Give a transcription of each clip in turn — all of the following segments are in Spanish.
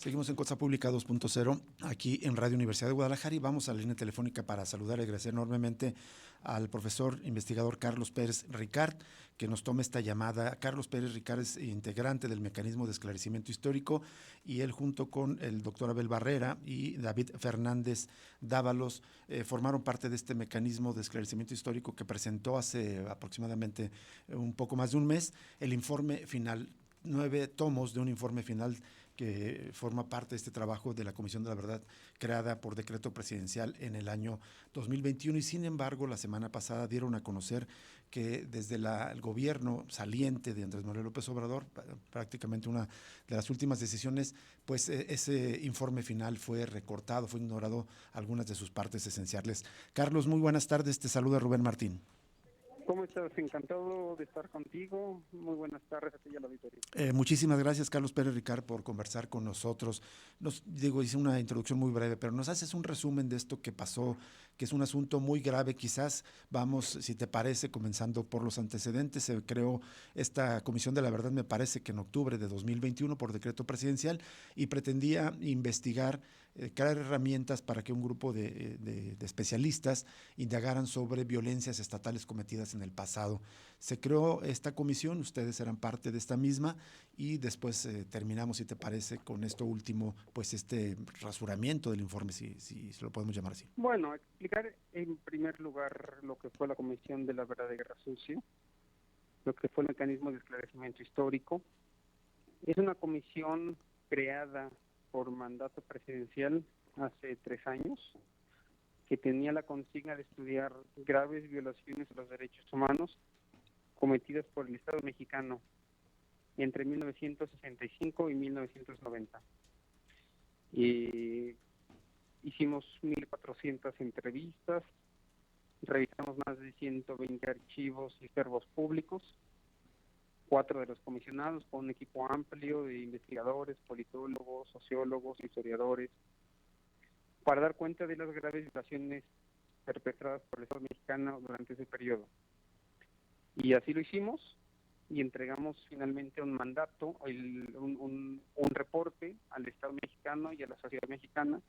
Seguimos en Cosa Pública 2.0, aquí en Radio Universidad de Guadalajara, y vamos a la línea telefónica para saludar y agradecer enormemente al profesor investigador Carlos Pérez Ricart, que nos tome esta llamada. Carlos Pérez Ricart es integrante del Mecanismo de Esclarecimiento Histórico, y él, junto con el doctor Abel Barrera y David Fernández Dávalos, formaron parte de este Mecanismo de Esclarecimiento Histórico que presentó hace aproximadamente un poco más de un mes el informe final, 9 tomos de un informe final que forma parte de este trabajo de la Comisión de la Verdad, creada por decreto presidencial en el año 2021. Y sin embargo, la semana pasada dieron a conocer que desde el gobierno saliente de Andrés Manuel López Obrador, prácticamente una de las últimas decisiones, pues ese informe final fue recortado, fue ignorado algunas de sus partes esenciales. Carlos, muy buenas tardes, te saluda Rubén Martín. ¿Cómo estás? Encantado de estar contigo. Muy buenas tardes a ti y a la auditoría. Muchísimas gracias, Carlos Pérez Ricart, por conversar con nosotros. Hice una introducción muy breve, pero nos haces un resumen de esto que pasó, que es un asunto muy grave. Quizás vamos, si te parece, comenzando por los antecedentes. Se creó esta Comisión de la Verdad, me parece que en octubre de 2021, por decreto presidencial, y pretendía investigar, crear herramientas para que un grupo de especialistas indagaran sobre violencias estatales cometidas en el pasado. Se creó esta comisión, ustedes eran parte de esta misma, y después terminamos, si te parece, con esto último, pues este rasuramiento del informe, si se lo podemos llamar así. Bueno, explicar en primer lugar lo que fue la Comisión de la Verdad de Guerra Sucia, lo que fue el Mecanismo de Esclarecimiento Histórico. Es una comisión creada por mandato presidencial hace 3 años, que tenía la consigna de estudiar graves violaciones a los derechos humanos cometidas por el Estado mexicano entre 1965 y 1990. Hicimos 1,400 entrevistas, revisamos más de 120 archivos y servos públicos, 4 de los comisionados con un equipo amplio de investigadores, politólogos, sociólogos, historiadores, para dar cuenta de las graves violaciones perpetradas por el Estado mexicano durante ese periodo. Y así lo hicimos, y entregamos finalmente un mandato, un reporte al Estado mexicano y a la sociedad mexicana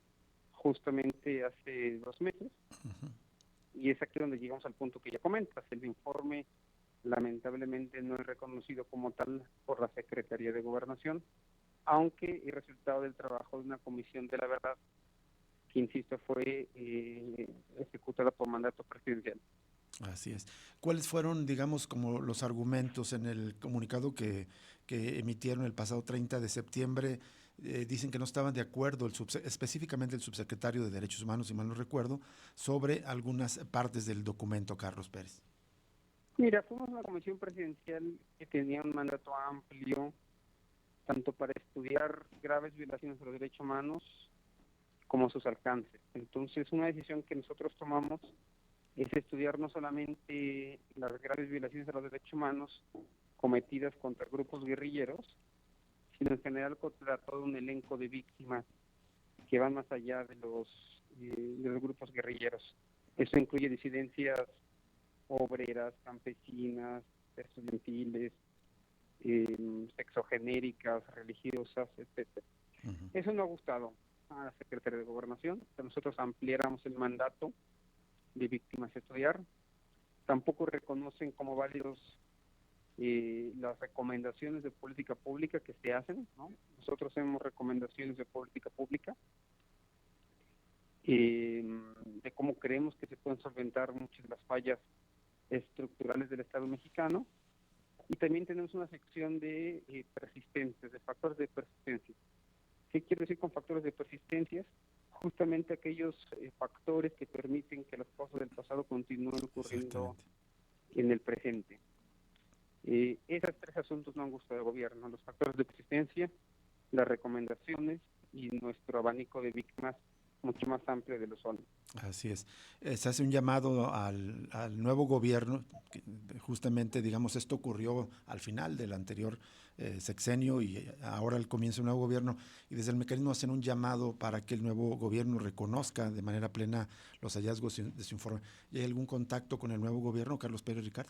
justamente hace 2 meses. Y es aquí donde llegamos al punto que ya comentas. El informe lamentablemente no es reconocido como tal por la Secretaría de Gobernación, aunque es resultado del trabajo de una Comisión de la Verdad que, insisto, fue ejecutada por mandato presidencial. Así es. ¿Cuáles fueron, digamos, como los argumentos en el comunicado que emitieron el pasado 30 de septiembre? Dicen que no estaban de acuerdo, específicamente el subsecretario de Derechos Humanos, si mal no recuerdo, sobre algunas partes del documento, Carlos Pérez. Mira, fuimos una comisión presidencial que tenía un mandato amplio, tanto para estudiar graves violaciones de los derechos humanos como sus alcances. Entonces, una decisión que nosotros tomamos es estudiar no solamente las graves violaciones de los derechos humanos cometidas contra grupos guerrilleros, sino en general contra todo un elenco de víctimas que van más allá de los grupos guerrilleros. Eso incluye disidencias obreras, campesinas, estudiantiles, sexogenéricas, religiosas, etcétera. Eso no ha gustado a la Secretaría de Gobernación, que nosotros ampliáramos el mandato de víctimas a estudiar. Tampoco reconocen como válidos las recomendaciones de política pública que se hacen, ¿no? Nosotros hacemos recomendaciones de política pública de cómo creemos que se pueden solventar muchas de las fallas estructurales del Estado mexicano, y también tenemos una sección de persistencias, de factores de persistencia. ¿Qué quiero decir con factores de persistencia? Justamente aquellos factores que permiten que las cosas del pasado continúen ocurriendo en el presente. Esos 3 asuntos no han gustado al gobierno: los factores de persistencia, las recomendaciones y nuestro abanico de víctimas mucho más amplio de lo solo. Así es. Se hace un llamado al nuevo gobierno, que justamente, digamos, esto ocurrió al final del anterior sexenio, y ahora al comienzo del nuevo gobierno, y desde el mecanismo hacen un llamado para que el nuevo gobierno reconozca de manera plena los hallazgos de su informe. ¿Y hay algún contacto con el nuevo gobierno, Carlos Pérez Ricart?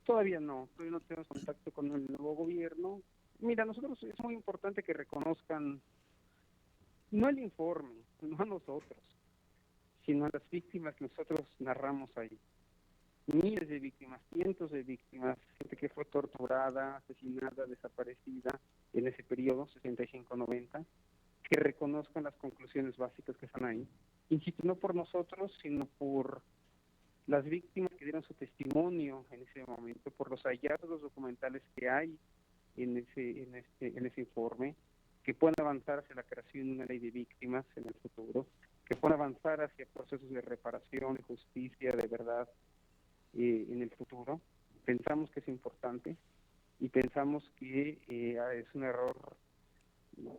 Todavía no tenemos contacto con el nuevo gobierno. Mira, nosotros es muy importante que reconozcan No el informe, no a nosotros, sino a las víctimas que nosotros narramos ahí. Miles de víctimas, cientos de víctimas, gente que fue torturada, asesinada, desaparecida en ese periodo, 65-90, que reconozcan las conclusiones básicas que están ahí. Insisto, no por nosotros, sino por las víctimas que dieron su testimonio en ese momento, por los hallazgos documentales que hay en ese informe, que puedan avanzar hacia la creación de una ley de víctimas en el futuro, que puedan avanzar hacia procesos de reparación, de justicia, de verdad en el futuro. Pensamos que es importante y pensamos que es un error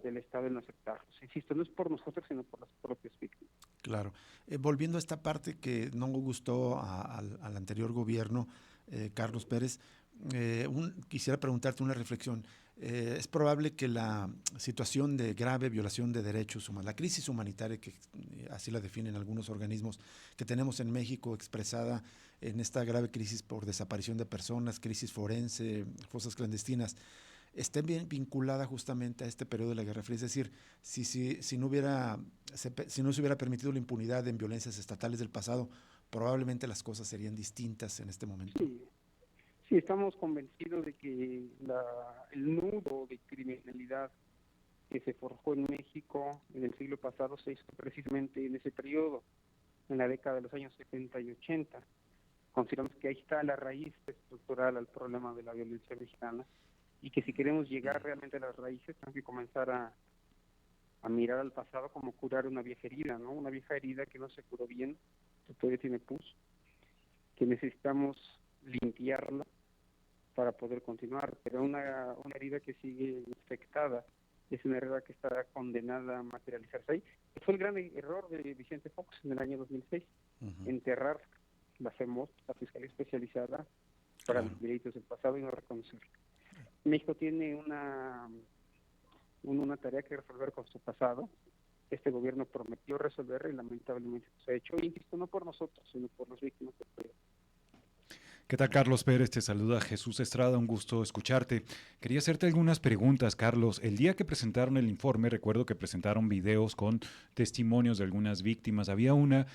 del Estado en no aceptarlos. Insisto, no es por nosotros, sino por las propias víctimas. Claro. Volviendo a esta parte que no gustó al anterior gobierno, Carlos Pérez, quisiera preguntarte una reflexión. Es probable que la situación de grave violación de derechos humanos, la crisis humanitaria, que así la definen algunos organismos, que tenemos en México expresada en esta grave crisis por desaparición de personas, crisis forense, fosas clandestinas, esté bien vinculada justamente a este periodo de la Guerra Fría. Es decir, si no se hubiera permitido la impunidad en violencias estatales del pasado, probablemente las cosas serían distintas en este momento. Sí, sí, estamos convencidos de que el nudo de criminalidad que se forjó en México en el siglo pasado se hizo precisamente en ese periodo, en la década de los años 70 y 80. Consideramos que ahí está la raíz estructural al problema de la violencia mexicana y que si queremos llegar realmente a las raíces tenemos que comenzar a mirar al pasado como curar una vieja herida, ¿no? Una vieja herida que no se curó bien, que todavía tiene pus, que necesitamos limpiarla para poder continuar, pero una herida que sigue infectada es una herida que está condenada a materializarse ahí. Fue el gran error de Vicente Fox en el año 2006, enterrar la FEMOS, la Fiscalía Especializada para los delitos del pasado, y no reconocerlo. México tiene una tarea que resolver con su pasado. Este gobierno prometió resolverla y lamentablemente se ha hecho, y insisto, no por nosotros, sino por las víctimas del periodo. ¿Qué tal, Carlos Pérez? Te saluda Jesús Estrada, un gusto escucharte. Quería hacerte algunas preguntas, Carlos. El día que presentaron el informe, recuerdo que presentaron videos con testimonios de algunas víctimas. Había una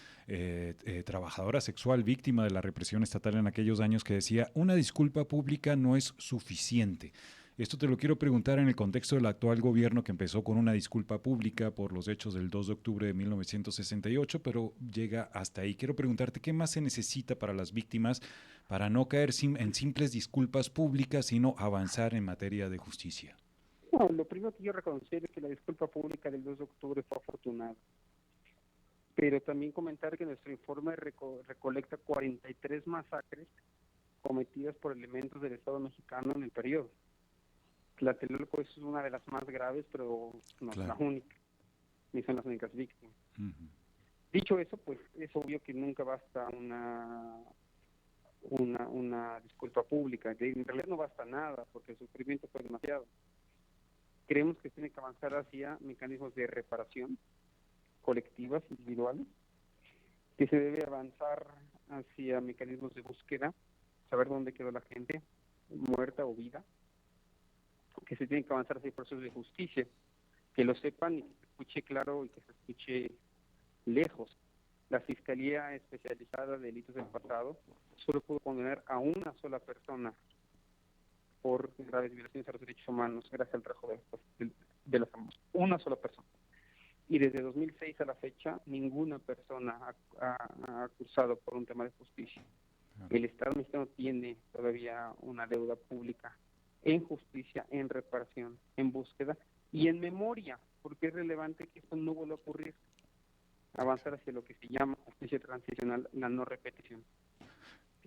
trabajadora sexual víctima de la represión estatal en aquellos años que decía, una disculpa pública no es suficiente. Esto te lo quiero preguntar en el contexto del actual gobierno que empezó con una disculpa pública por los hechos del 2 de octubre de 1968, pero llega hasta ahí. Quiero preguntarte qué más se necesita para las víctimas para no caer en simples disculpas públicas, sino avanzar en materia de justicia. No, lo primero que yo reconocer es que la disculpa pública del 2 de octubre fue afortunada. Pero también comentar que nuestro informe recolecta 43 masacres cometidas por elementos del Estado mexicano en el periodo. Tlatelolco es una de las más graves, pero no es la única, ni son las únicas víctimas. Dicho eso, pues es obvio que nunca basta una disculpa pública, que en realidad no basta nada, porque el sufrimiento fue demasiado. Creemos que tiene que avanzar hacia mecanismos de reparación colectivas, individuales, que se debe avanzar hacia mecanismos de búsqueda, saber dónde quedó la gente, muerta o viva, que se tiene que avanzar hacia procesos de justicia, que lo sepan y que se escuche claro y que se escuche lejos. La Fiscalía Especializada de Delitos del Pasado solo pudo condenar a una sola persona por graves violaciones a los derechos humanos gracias al trabajo de la FEMOS. Una sola persona. Y desde 2006 a la fecha, ninguna persona ha acusado por un tema de justicia. El Estado mexicano tiene todavía una deuda pública en justicia, en reparación, en búsqueda y en memoria, porque es relevante que esto no vuelva a ocurrir. Avanzar hacia lo que se llama justicia transicional, la no repetición.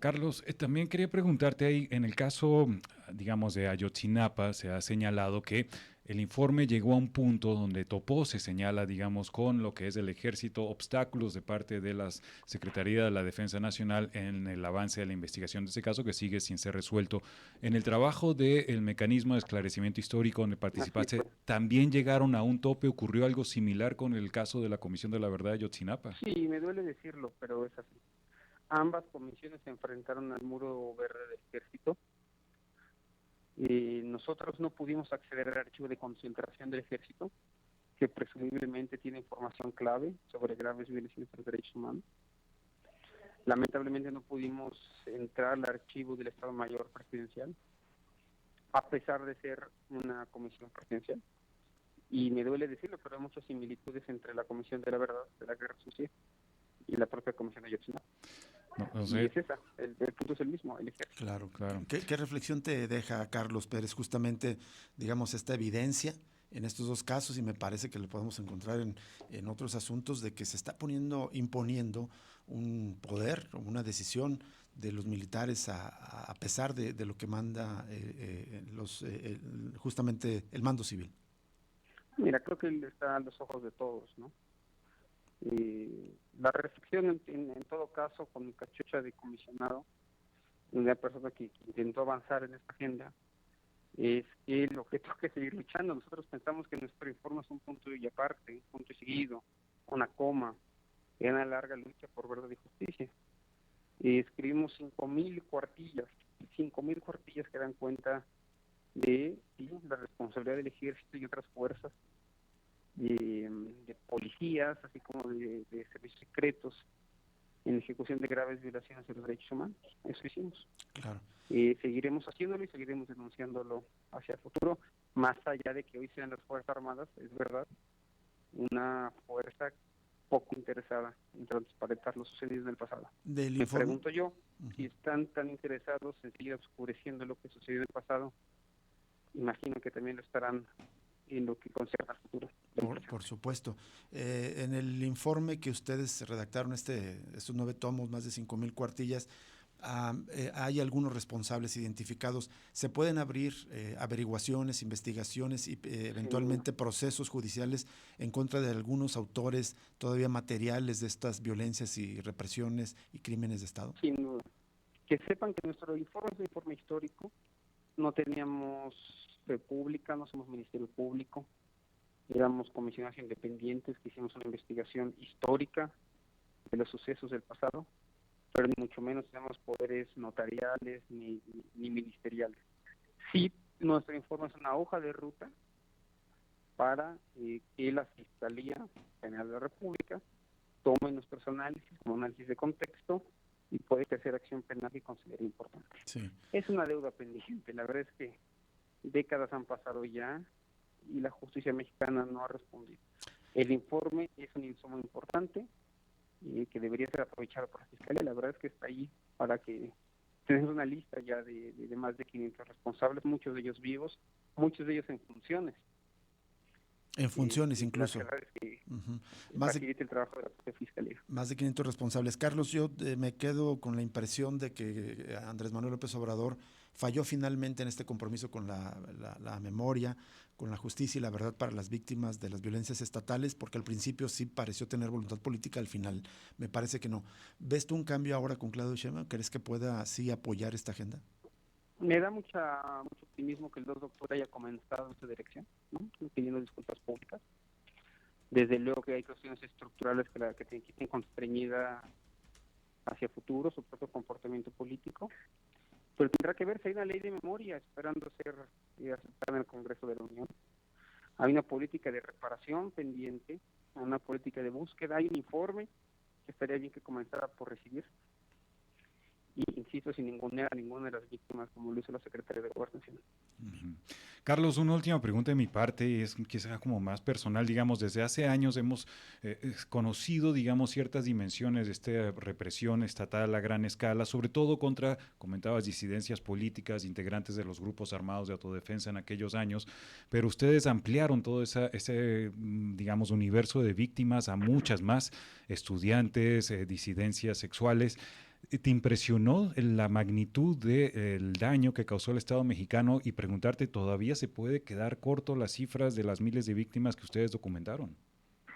Carlos, también quería preguntarte ahí, en el caso, digamos, de Ayotzinapa, se ha señalado que el informe llegó a un punto donde topó, se señala, digamos, con lo que es el ejército, obstáculos de parte de la Secretaría de la Defensa Nacional en el avance de la investigación de ese caso que sigue sin ser resuelto. En el trabajo del mecanismo de esclarecimiento histórico donde participaste, ¿también llegaron a un tope? ¿Ocurrió algo similar con el caso de la Comisión de la Verdad de Ayotzinapa? Sí, me duele decirlo, pero es así. Ambas comisiones se enfrentaron al muro verde del ejército. Nosotros no pudimos acceder al archivo de concentración del ejército que presumiblemente tiene información clave sobre graves violaciones de los derechos humanos. Lamentablemente no pudimos entrar al archivo del Estado Mayor Presidencial, a pesar de ser una comisión presidencial. Y me duele decirlo, pero hay muchas similitudes entre la Comisión de la Verdad de la Guerra Sucia y la propia Comisión de Ayotzinapa. No Y sé. es esa, el punto es el mismo, el ejército. Claro. Claro. ¿Qué reflexión te deja, Carlos Pérez, justamente, digamos, esta evidencia en estos dos casos, y me parece que lo podemos encontrar en otros asuntos, de que se está imponiendo un poder o una decisión de los militares a pesar de lo que manda justamente el mando civil? Mira, creo que él está a los ojos de todos, ¿no? La reflexión en todo caso con mi cachucha de comisionado, una persona que intentó avanzar en esta agenda, es que el objeto es seguir luchando. Nosotros pensamos que nuestro informe es un punto y aparte, un punto y seguido, una coma, en una larga lucha por verdad y justicia. Escribimos 5,000 cuartillas que dan cuenta de la responsabilidad del ejército y otras fuerzas, de policías, así como de servicios secretos, en la ejecución de graves violaciones de los derechos humanos. Eso hicimos. Claro. Seguiremos haciéndolo y seguiremos denunciándolo hacia el futuro, más allá de que hoy sean las Fuerzas Armadas, es verdad, una fuerza poco interesada en transparentar lo sucedido en el pasado. Me pregunto yo, si están tan interesados en seguir oscureciendo lo que sucedió en el pasado, imagino que también lo estarán en lo que concierne al futuro. Por supuesto. En el informe que ustedes redactaron, estos 9 tomos, más de 5,000 cuartillas, hay algunos responsables identificados. ¿Se pueden abrir averiguaciones, investigaciones y eventualmente procesos judiciales en contra de algunos autores todavía materiales de estas violencias y represiones y crímenes de Estado? Sin duda. Que sepan que nuestro informe es un informe histórico. No teníamos fe pública, no somos Ministerio Público. Éramos comisionados independientes que hicimos una investigación histórica de los sucesos del pasado, pero ni mucho menos tenemos poderes notariales ni ministeriales. Sí, nuestro informe es una hoja de ruta para que la Fiscalía General de la República tome nuestros análisis como análisis de contexto y puede hacer acción penal que considere importante. Sí. Es una deuda pendiente. La verdad es que décadas han pasado ya y la justicia mexicana no ha respondido. El informe es un insumo importante que debería ser aprovechado por la Fiscalía. La verdad es que está ahí para que tenemos una lista ya de más de 500 responsables, muchos de ellos vivos, muchos de ellos en funciones. En funciones incluso. La verdad es que facilita el trabajo de la propia Fiscalía. Más de 500 responsables. Carlos, yo me quedo con la impresión de que Andrés Manuel López Obrador falló finalmente en este compromiso con la memoria, con la justicia y la verdad para las víctimas de las violencias estatales, porque al principio sí pareció tener voluntad política, al final me parece que no. ¿Ves tú un cambio ahora con Claudio Sheinbaum? ¿Crees que pueda así apoyar esta agenda? Me da mucho optimismo que el doctor haya comenzado en esa dirección, ¿no? Pidiendo disculpas públicas. Desde luego que hay cuestiones estructurales que tienen constreñida hacia futuro su propio comportamiento político, pero tendrá que ver si hay una ley de memoria esperando ser aceptada en el Congreso de la Unión. Hay una política de reparación pendiente, una política de búsqueda, hay un informe que estaría bien que comenzara por recibir. Y insisto, sin ningunear a ninguna de las víctimas, como lo hizo la Secretaría de Gobernación. Carlos, una última pregunta de mi parte, es quizá como más personal, digamos, desde hace años hemos conocido, digamos, ciertas dimensiones de esta represión estatal a gran escala, sobre todo contra, comentabas, disidencias políticas, integrantes de los grupos armados de autodefensa en aquellos años, pero ustedes ampliaron todo ese, digamos, universo de víctimas a muchas más, estudiantes, disidencias sexuales. ¿Te impresionó la magnitud del daño que causó el Estado mexicano y preguntarte, ¿todavía se puede quedar corto las cifras de las miles de víctimas que ustedes documentaron?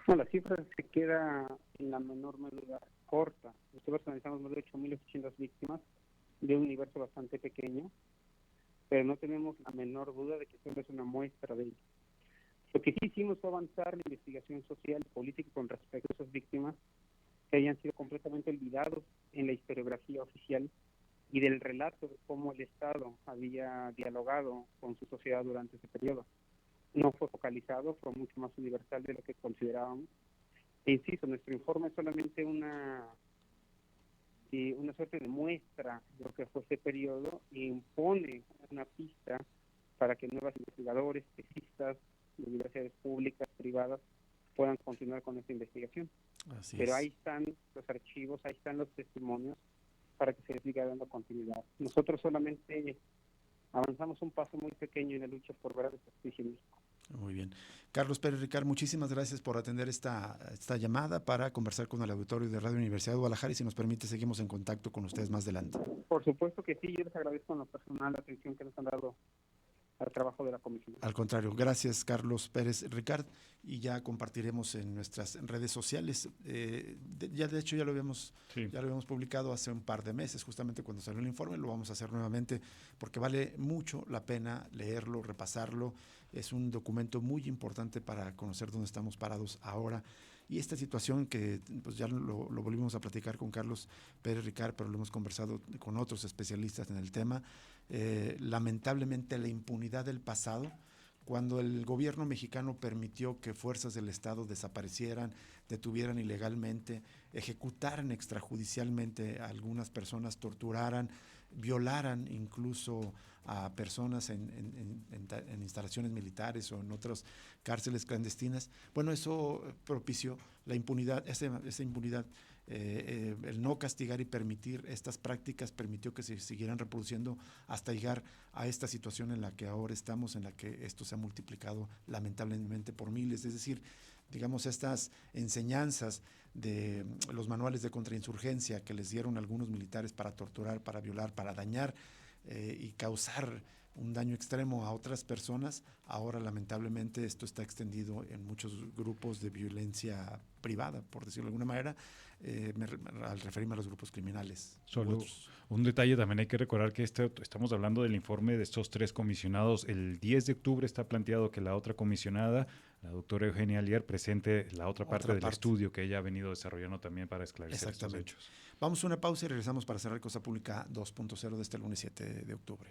No, la cifra se queda en la menor medida corta. Nosotros analizamos más de 8,800 víctimas de un universo bastante pequeño, pero no tenemos la menor duda de que solo es una muestra de ello. Lo que sí hicimos fue avanzar la investigación social y política con respecto a esas víctimas que hayan sido completamente olvidados en la historiografía oficial y del relato de cómo el Estado había dialogado con su sociedad durante ese periodo. no fue focalizado, fue mucho más universal de lo que considerábamos. E insisto, nuestro informe es solamente una suerte de muestra de lo que fue este periodo y impone una pista para que nuevos investigadores, tesistas de universidades públicas, privadas, puedan continuar con esta investigación. Pero ahí están los archivos, ahí están los testimonios para que se les siga dando continuidad. Nosotros solamente avanzamos un paso muy pequeño en la lucha por verdad de justicia en México. Muy bien. Carlos Pérez Ricard, muchísimas gracias por atender esta llamada para conversar con el auditorio de Radio Universidad de Guadalajara y si nos permite seguimos en contacto con ustedes más adelante. Por supuesto que sí, yo les agradezco en lo personal la atención que nos han dado al trabajo de la comisión. Al contrario, gracias Carlos Pérez Ricard y ya compartiremos en nuestras redes sociales. Ya de hecho ya lo habíamos publicado hace un par de meses, justamente cuando salió el informe, lo vamos a hacer nuevamente porque vale mucho la pena leerlo, repasarlo. Es un documento muy importante para conocer dónde estamos parados ahora. Y esta situación que pues ya lo volvimos a platicar con Carlos Pérez Ricard, pero lo hemos conversado con otros especialistas en el tema, lamentablemente la impunidad del pasado, cuando el gobierno mexicano permitió que fuerzas del Estado desaparecieran, detuvieran ilegalmente, ejecutaran extrajudicialmente a algunas personas, torturaran, violaran incluso a personas en instalaciones militares o en otras cárceles clandestinas. Bueno, eso propició la impunidad, esa impunidad, el no castigar y permitir estas prácticas permitió que se siguieran reproduciendo hasta llegar a esta situación en la que ahora estamos, en la que esto se ha multiplicado lamentablemente por miles. Es decir, digamos, estas enseñanzas de los manuales de contrainsurgencia que les dieron algunos militares para torturar, para violar, para dañar y causar un daño extremo a otras personas, ahora lamentablemente esto está extendido en muchos grupos de violencia privada, por decirlo de alguna manera, al referirme a los grupos criminales. Solo un detalle, también hay que recordar que estamos hablando del informe de estos 3 comisionados. El 10 de octubre está planteado que la otra comisionada, la doctora Eugenia Alier, presente la otra parte del estudio que ella ha venido desarrollando también para esclarecer estos hechos. Vamos a una pausa y regresamos para cerrar Cosa Pública 2.0 de este lunes 7 de octubre.